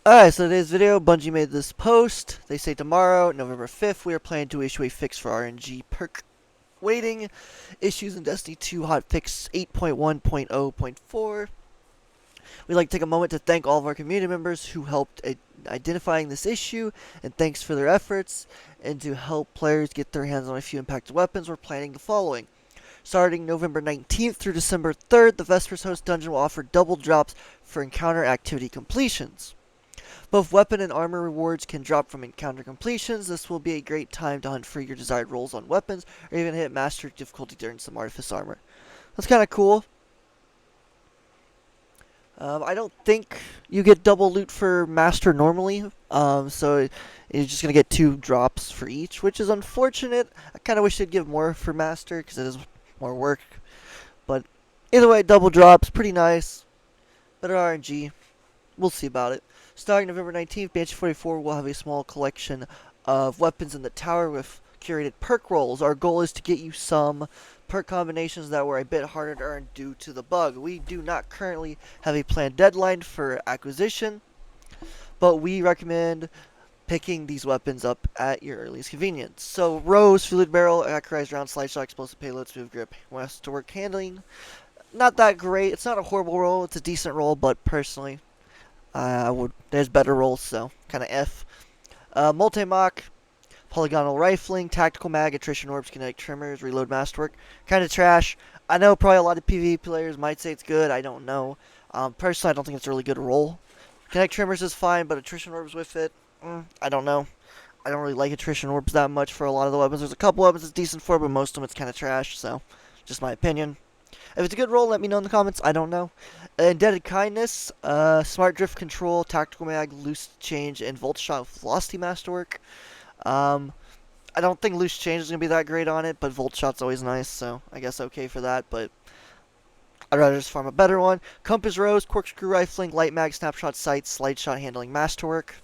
Alright, so today's video, Bungie made this post. They say tomorrow, November 5th, we are planning to issue a fix for RNG perk weighting issues in Destiny 2 hotfix 8.1.0.4. We'd like to take a moment to thank all of our community members who helped identifying this issue, and thanks for their efforts. And to help players get their hands on a few impacted weapons, we're planning the following. Starting November 19th through December 3rd, the Vespers Host Dungeon will offer double drops for encounter activity completions. Both weapon and armor rewards can drop from encounter completions. This will be a great time to hunt for your desired rolls on weapons, or even hit master difficulty during some artifice armor. That's kind of cool. I don't think you get double loot for master normally, so you're just going to get 2 drops for each, which is unfortunate. I kind of wish they'd give more for master, because it is more work. But either way, double drops, pretty nice. Better RNG. We'll see about it. Starting November 19th, Banshee 44 will have a small collection of weapons in the tower with curated perk rolls. Our goal is to get you some perk combinations that were a bit harder to earn due to the bug. We do not currently have a planned deadline for acquisition, but we recommend picking these weapons up at your earliest convenience. So, Rose, Fluid Barrel, Accurized Round, Slide Shot, Explosive Payload, Smooth Grip, Westwork Handling. Not that great. It's not a horrible roll. It's a decent roll, but personally, there's better rolls, so kind of F. Multi-Mock, Polygonal Rifling, Tactical Mag, Attrition Orbs, Kinetic Trimmers, Reload Masterwork. Kind of trash. I know probably a lot of PvE players might say it's good. I don't know. Personally, I don't think it's a really good roll. Kinetic Trimmers is fine, but Attrition Orbs with it, I don't know. I don't really like Attrition Orbs that much for a lot of the weapons. There's a couple weapons it's decent for, but most of them it's kind of trash, so just my opinion. If it's a good roll, let me know in the comments. I don't know. Indebted Kindness, Smart Drift Control, Tactical Mag, Loose Change, and Volt Shot with Velocity Masterwork. I don't think Loose Change is going to be that great on it, but Volt Shot's always nice, so I guess okay for that, but I'd rather just farm a better one. Compass Rose, Corkscrew Rifling, Light Mag, Snapshot Sights, Slide Shot Handling Masterwork.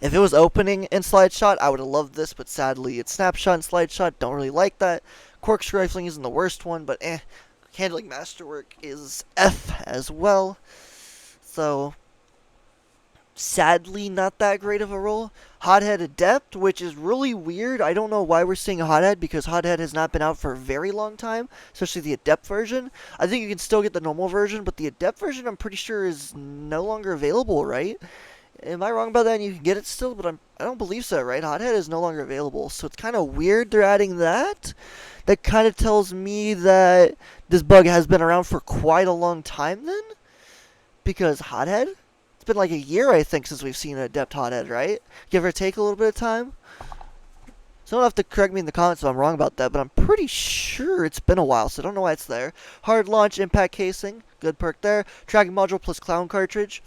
If it was opening in Slide Shot, I would have loved this, but sadly it's Snapshot and Slide Shot. Don't really like that. Corkscrew Rifling isn't the worst one, but Handling Masterwork is F as well. So, sadly, not that great of a roll. Hothead Adept, which is really weird. I don't know why we're seeing Hothead, because Hothead has not been out for a very long time, especially the Adept version. I think you can still get the normal version, but the Adept version I'm pretty sure is no longer available, right? Am I wrong about that? And you can get it still, but I don't believe so, right? Hothead is no longer available, so it's kind of weird they're adding that. That kind of tells me that this bug has been around for quite a long time then, because Hothead? It's been like a year, I think, since we've seen an Adept Hothead, right? Give or take a little bit of time. Someone will have to correct me in the comments if I'm wrong about that, but I'm pretty sure it's been a while, so I don't know why it's there. Hard Launch Impact Casing, good perk there. Tracking Module plus Clown Cartridge.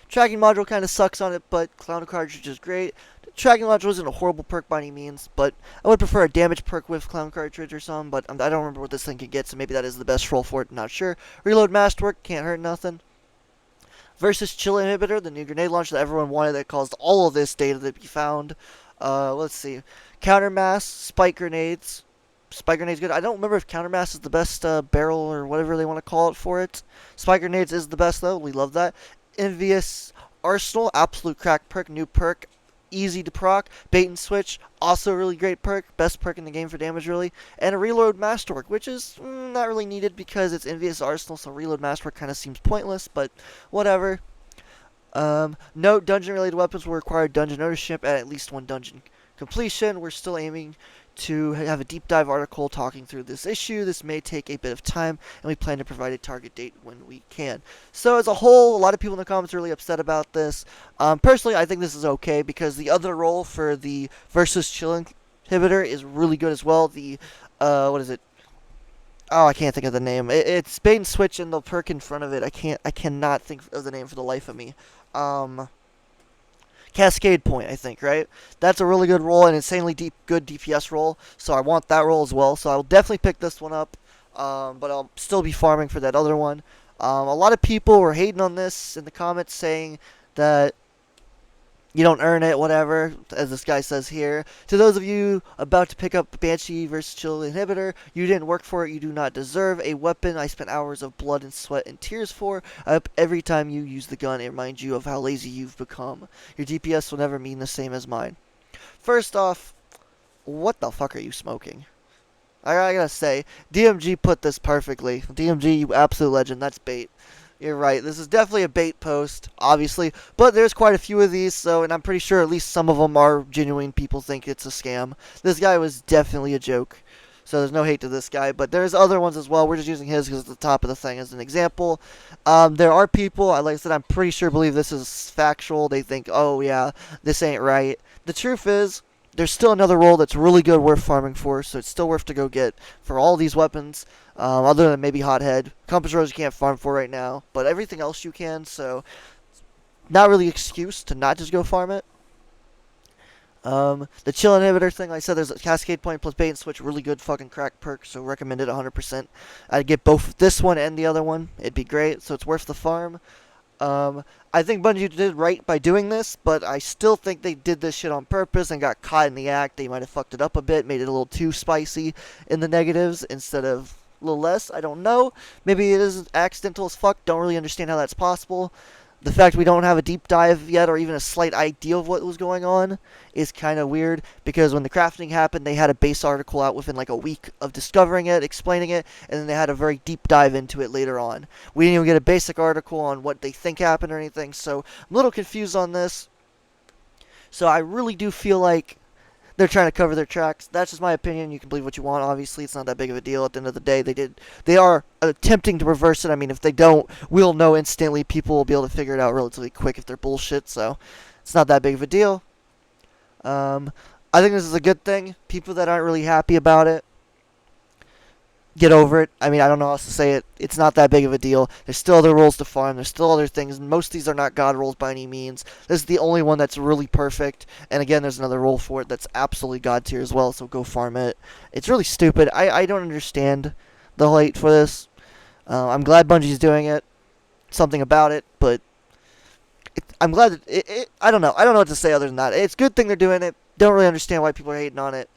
Tracking Module kind of sucks on it, but Clown Cartridge is great. Tracking Module isn't a horrible perk by any means, but I would prefer a damage perk with Clown Cartridge or something, but I don't remember what this thing can get, so maybe that is the best roll for it, I'm not sure. Reload Masterwork, can't hurt nothing. Versus Chill Inhibitor, the new grenade launcher that everyone wanted that caused all of this data to be found. Let's see. Countermass, Spike Grenades. Spike Grenades good. I don't remember if Countermass is the best barrel or whatever they want to call it for it. Spike Grenades is the best though, we love that. Envious Arsenal, absolute crack perk, new perk, easy to proc. Bait and Switch, also a really great perk, best perk in the game for damage really. And a Reload Masterwork, which is not really needed because it's Envious Arsenal, so Reload Masterwork kind of seems pointless, but whatever. Note, dungeon related weapons will require dungeon ownership at least 1 dungeon completion. We're still aiming to have a deep dive article talking through this issue. This may take a bit of time, and we plan to provide a target date when we can. So as a whole, a lot of people in the comments are really upset about this. Personally, I think this is okay because the other role for the versus Chill Inhibitor is really good as well. The, what is it? Oh, I can't think of the name. It's Bait and Switch and the perk in front of it. I cannot think of the name for the life of me. Cascade Point, I think, right? That's a really good roll, an insanely good DPS roll, so I want that roll as well. So I will definitely pick this one up, but I'll still be farming for that other one. A lot of people were hating on this in the comments saying that You don't earn it, whatever, as this guy says here. To those of you about to pick up Banshee versus Chill Inhibitor, you didn't work for it, you do not deserve a weapon I spent hours of blood and sweat and tears for. I hope every time you use the gun, it reminds you of how lazy you've become. Your DPS will never mean the same as mine. First off, what the fuck are you smoking? I gotta say, DMG put this perfectly. DMG, you absolute legend, that's bait. You're right. This is definitely a bait post, obviously, but there's quite a few of these, so, and I'm pretty sure at least some of them are genuine. People think it's a scam. This guy was definitely a joke, so there's no hate to this guy, but there's other ones as well. We're just using his because it's the top of the thing as an example. There are people, like I said, I'm pretty sure believe this is factual. They think, oh yeah, this ain't right. The truth is, there's still another role that's really good, worth farming for, so it's still worth to go get for all these weapons, other than maybe Hothead. Compass Rose you can't farm for right now, but everything else you can, so not really an excuse to not just go farm it. The Chill Inhibitor thing, like I said, there's a Cascade Point plus Bait and Switch, really good fucking crack perk, so recommend it 100%. I'd get both this one and the other one, it'd be great, so it's worth the farm. I think Bungie did right by doing this, but I still think they did this shit on purpose and got caught in the act. They might have fucked it up a bit, made it a little too spicy in the negatives instead of a little less. I don't know. Maybe it is accidental as fuck. Don't really understand how that's possible. The fact we don't have a deep dive yet or even a slight idea of what was going on is kind of weird, because when the crafting happened, they had a base article out within like a week of discovering it, explaining it, and then they had a very deep dive into it later on. We didn't even get a basic article on what they think happened or anything, so I'm a little confused on this. So I really do feel like they're trying to cover their tracks. That's just my opinion. You can believe what you want. Obviously, it's not that big of a deal. At the end of the day, they are attempting to reverse it. I mean, if they don't, we'll know instantly. People will be able to figure it out relatively quick if they're bullshit. So it's not that big of a deal. I think this is a good thing. People that aren't really happy about it, get over it. I mean, I don't know how else to say it. It's not that big of a deal. There's still other roles to farm. There's still other things. Most of these are not god roles by any means. This is the only one that's really perfect. And again, there's another role for it that's absolutely god tier as well, so go farm it. It's really stupid. I don't understand the hate for this. I'm glad Bungie's doing it. Something about it, but I'm glad that I don't know. I don't know what to say other than that. It's a good thing they're doing it. Don't really understand why people are hating on it.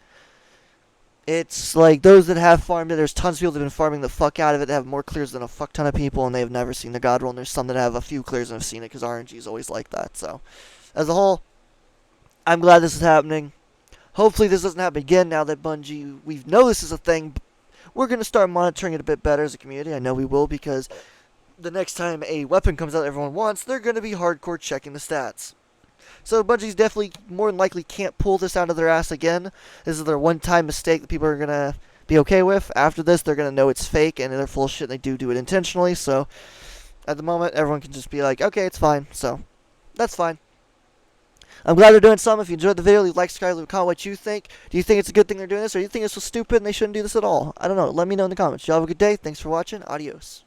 It's like those that have farmed it, there's tons of people that have been farming the fuck out of it that have more clears than a fuck ton of people, and they have never seen the god roll, and there's some that have a few clears and have seen it, because RNG is always like that. So, as a whole, I'm glad this is happening. Hopefully this doesn't happen again now that Bungie, we know this is a thing. We're going to start monitoring it a bit better as a community. I know we will, because the next time a weapon comes out that everyone wants, they're going to be hardcore checking the stats. So Bungie's definitely more than likely can't pull this out of their ass again. This is their one-time mistake that people are going to be okay with. After this, they're going to know it's fake and they're full of shit and they do it intentionally. So at the moment, everyone can just be like, okay, it's fine. So that's fine. I'm glad they're doing some. If you enjoyed the video, leave a like, subscribe, leave a comment what you think. Do you think it's a good thing they're doing this, or do you think this was stupid and they shouldn't do this at all? I don't know. Let me know in the comments. Y'all have a good day. Thanks for watching. Adios.